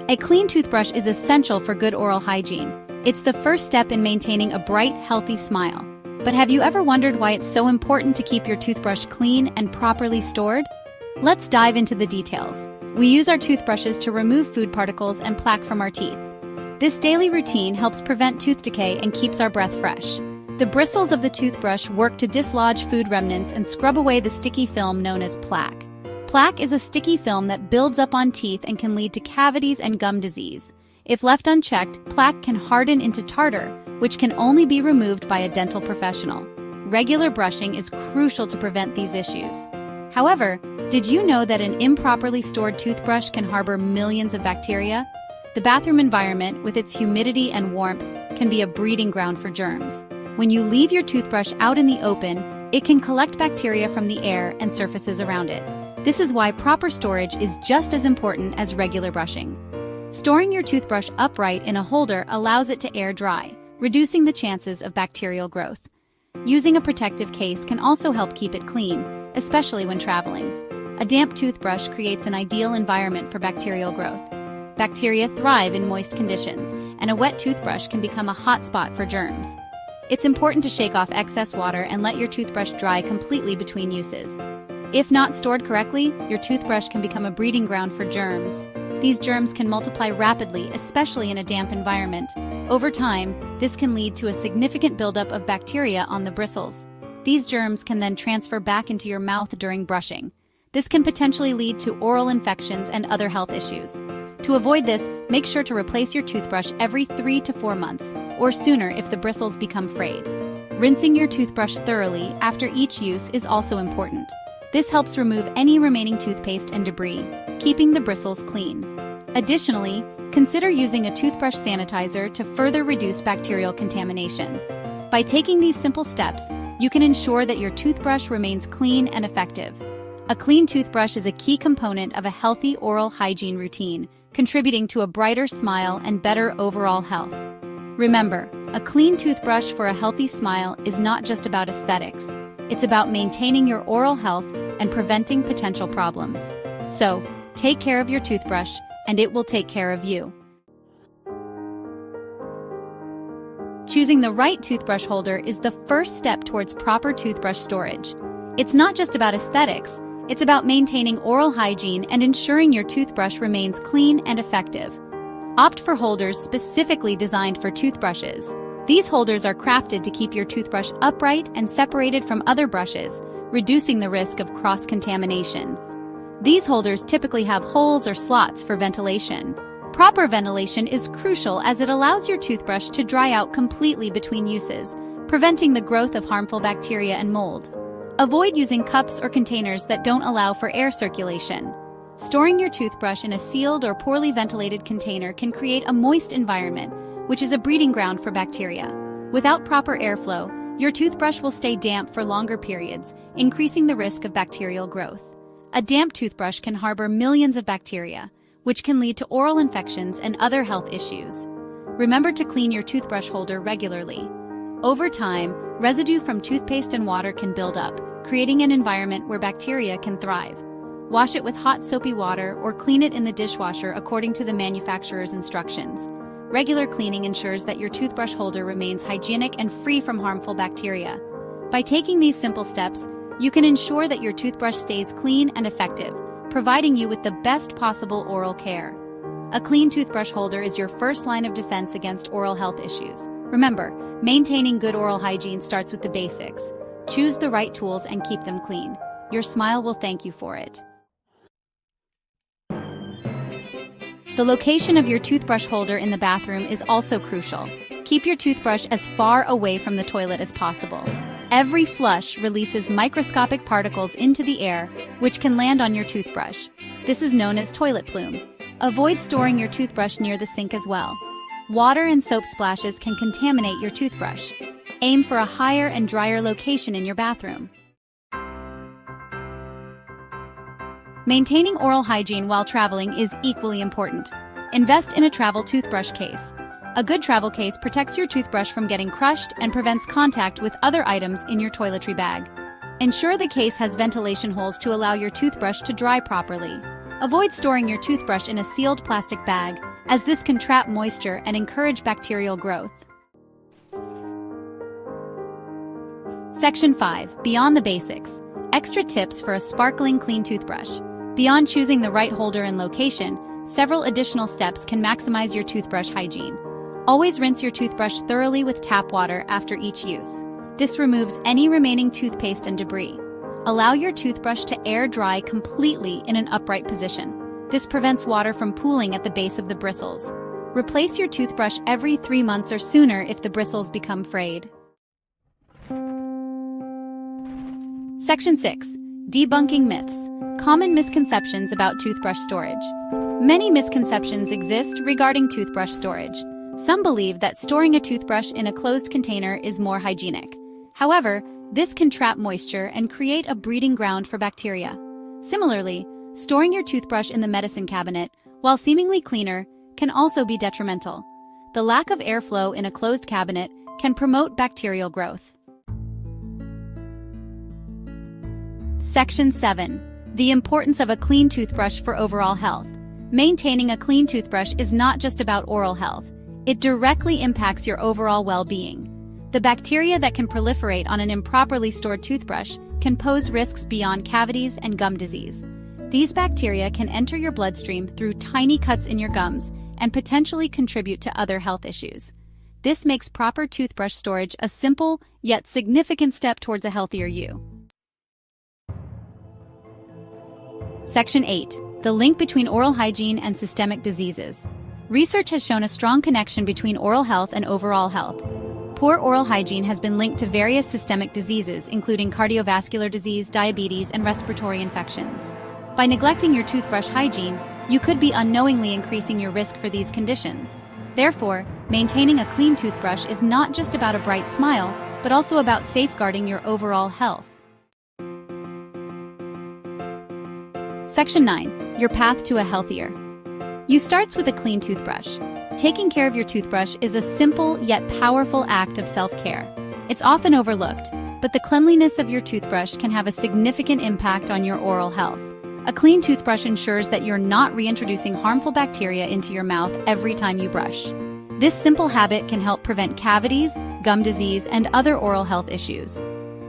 A clean toothbrush is essential for good oral hygiene. It's the first step in maintaining a bright, healthy smile. But have you ever wondered why it's so important to keep your toothbrush clean and properly stored? Let's dive into the details. We use our toothbrushes to remove food particles and plaque from our teeth. This daily routine helps prevent tooth decay and keeps our breath fresh. The bristles of the toothbrush work to dislodge food remnants and scrub away the sticky film known as plaque. Plaque is a sticky film that builds up on teeth and can lead to cavities and gum disease. If left unchecked, plaque can harden into tartar, which can only be removed by a dental professional. Regular brushing is crucial to prevent these issues. However, did you know that an improperly stored toothbrush can harbor millions of bacteria? The bathroom environment, with its humidity and warmth, can be a breeding ground for germs. When you leave your toothbrush out in the open, it can collect bacteria from the air and surfaces around it. This is why proper storage is just as important as regular brushing. Storing your toothbrush upright in a holder allows it to air dry, reducing the chances of bacterial growth. Using a protective case can also help keep it clean, especially when traveling. A damp toothbrush creates an ideal environment for bacterial growth. Bacteria thrive in moist conditions, and a wet toothbrush can become a hot spot for germs. It's important to shake off excess water and let your toothbrush dry completely between uses. If not stored correctly, your toothbrush can become a breeding ground for germs. These germs can multiply rapidly, especially in a damp environment. Over time, this can lead to a significant buildup of bacteria on the bristles. These germs can then transfer back into your mouth during brushing. This can potentially lead to oral infections and other health issues. To avoid this, make sure to replace your toothbrush every 3 to 4 months, or sooner if the bristles become frayed. Rinsing your toothbrush thoroughly after each use is also important. This helps remove any remaining toothpaste and debris, keeping the bristles clean. Additionally, consider using a toothbrush sanitizer to further reduce bacterial contamination. By taking these simple steps, you can ensure that your toothbrush remains clean and effective. A clean toothbrush is a key component of a healthy oral hygiene routine, contributing to a brighter smile and better overall health. Remember, a clean toothbrush for a healthy smile is not just about aesthetics. It's about maintaining your oral health and preventing potential problems. So, take care of your toothbrush, and it will take care of you. Choosing the right toothbrush holder is the first step towards proper toothbrush storage. It's not just about aesthetics, it's about maintaining oral hygiene and ensuring your toothbrush remains clean and effective. Opt for holders specifically designed for toothbrushes. These holders are crafted to keep your toothbrush upright and separated from other brushes, reducing the risk of cross-contamination. These holders typically have holes or slots for ventilation. Proper ventilation is crucial as it allows your toothbrush to dry out completely between uses, preventing the growth of harmful bacteria and mold. Avoid using cups or containers that don't allow for air circulation. Storing your toothbrush in a sealed or poorly ventilated container can create a moist environment, which is a breeding ground for bacteria. Without proper airflow, your toothbrush will stay damp for longer periods, increasing the risk of bacterial growth. A damp toothbrush can harbor millions of bacteria, which can lead to oral infections and other health issues. Remember to clean your toothbrush holder regularly. Over time, residue from toothpaste and water can build up, creating an environment where bacteria can thrive. Wash it with hot soapy water or clean it in the dishwasher according to the manufacturer's instructions. Regular cleaning ensures that your toothbrush holder remains hygienic and free from harmful bacteria. By taking these simple steps, you can ensure that your toothbrush stays clean and effective, providing you with the best possible oral care. A clean toothbrush holder is your first line of defense against oral health issues. Remember, maintaining good oral hygiene starts with the basics. Choose the right tools and keep them clean. Your smile will thank you for it. The location of your toothbrush holder in the bathroom is also crucial. Keep your toothbrush as far away from the toilet as possible. Every flush releases microscopic particles into the air, which can land on your toothbrush. This is known as toilet plume. Avoid storing your toothbrush near the sink as well. Water and soap splashes can contaminate your toothbrush. Aim for a higher and drier location in your bathroom. Maintaining oral hygiene while traveling is equally important. Invest in a travel toothbrush case. A good travel case protects your toothbrush from getting crushed and prevents contact with other items in your toiletry bag. Ensure the case has ventilation holes to allow your toothbrush to dry properly. Avoid storing your toothbrush in a sealed plastic bag, as this can trap moisture and encourage bacterial growth. Section 5. Beyond the basics. Extra tips for a sparkling clean toothbrush. Beyond choosing the right holder and location, several additional steps can maximize your toothbrush hygiene. Always rinse your toothbrush thoroughly with tap water after each use. This removes any remaining toothpaste and debris. Allow your toothbrush to air dry completely in an upright position. This prevents water from pooling at the base of the bristles. Replace your toothbrush every 3 months or sooner if the bristles become frayed. Section 6. Debunking myths. Common misconceptions about toothbrush storage. Many misconceptions exist regarding toothbrush storage. Some believe that storing a toothbrush in a closed container is more hygienic. However, this can trap moisture and create a breeding ground for bacteria. Similarly, storing your toothbrush in the medicine cabinet, while seemingly cleaner, can also be detrimental. The lack of airflow in a closed cabinet can promote bacterial growth. Section 7. The importance of a clean toothbrush for overall health. Maintaining a clean toothbrush is not just about oral health. It directly impacts your overall well-being. The bacteria that can proliferate on an improperly stored toothbrush can pose risks beyond cavities and gum disease. These bacteria can enter your bloodstream through tiny cuts in your gums and potentially contribute to other health issues. This makes proper toothbrush storage a simple yet significant step towards a healthier you. Section 8. The link between oral hygiene and systemic diseases. Research has shown a strong connection between oral health and overall health. Poor oral hygiene has been linked to various systemic diseases, including cardiovascular disease, diabetes, and respiratory infections. By neglecting your toothbrush hygiene, you could be unknowingly increasing your risk for these conditions. Therefore, maintaining a clean toothbrush is not just about a bright smile, but also about safeguarding your overall health. Section 9. Your path to a healthier you starts with a clean toothbrush. Taking care of your toothbrush is a simple yet powerful act of self-care. It's often overlooked, but the cleanliness of your toothbrush can have a significant impact on your oral health. A clean toothbrush ensures that you're not reintroducing harmful bacteria into your mouth every time you brush. This simple habit can help prevent cavities, gum disease, and other oral health issues.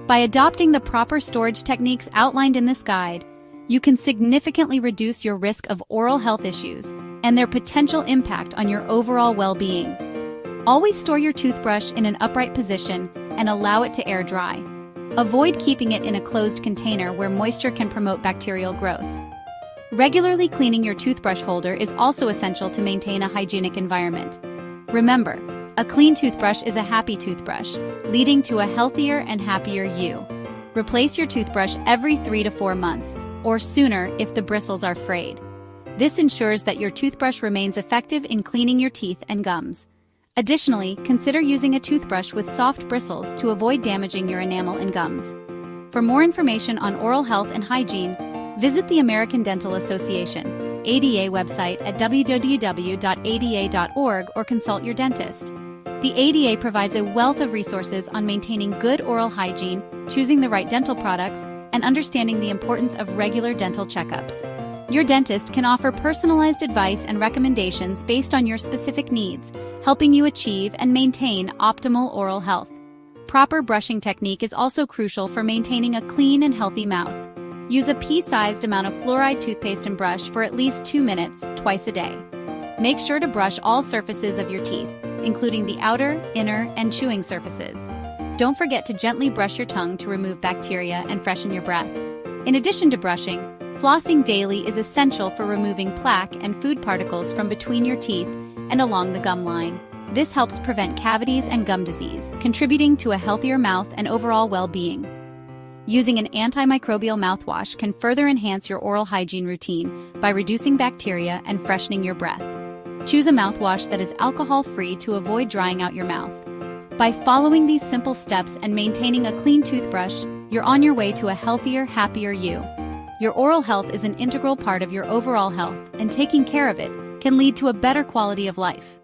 By adopting the proper storage techniques outlined in this guide, you can significantly reduce your risk of oral health issues and their potential impact on your overall well-being. Always store your toothbrush in an upright position and allow it to air dry. Avoid keeping it in a closed container where moisture can promote bacterial growth. Regularly cleaning your toothbrush holder is also essential to maintain a hygienic environment. Remember, a clean toothbrush is a happy toothbrush, leading to a healthier and happier you. Replace your toothbrush every 3 to 4 months, or sooner if the bristles are frayed. This ensures that your toothbrush remains effective in cleaning your teeth and gums. Additionally, consider using a toothbrush with soft bristles to avoid damaging your enamel and gums. For more information on oral health and hygiene, visit the American Dental Association (ADA) website at www.ada.org or consult your dentist. The ADA provides a wealth of resources on maintaining good oral hygiene, choosing the right dental products, and understanding the importance of regular dental checkups. Your dentist can offer personalized advice and recommendations based on your specific needs, helping you achieve and maintain optimal oral health. Proper brushing technique is also crucial for maintaining a clean and healthy mouth. Use a pea-sized amount of fluoride toothpaste and brush for at least 2 minutes, twice a day. Make sure to brush all surfaces of your teeth, including the outer, inner, and chewing surfaces. Don't forget to gently brush your tongue to remove bacteria and freshen your breath. In addition to brushing, flossing daily is essential for removing plaque and food particles from between your teeth and along the gum line. This helps prevent cavities and gum disease, contributing to a healthier mouth and overall well-being. Using an antimicrobial mouthwash can further enhance your oral hygiene routine by reducing bacteria and freshening your breath. Choose a mouthwash that is alcohol-free to avoid drying out your mouth. By following these simple steps and maintaining a clean toothbrush, you're on your way to a healthier, happier you. Your oral health is an integral part of your overall health, and taking care of it can lead to a better quality of life.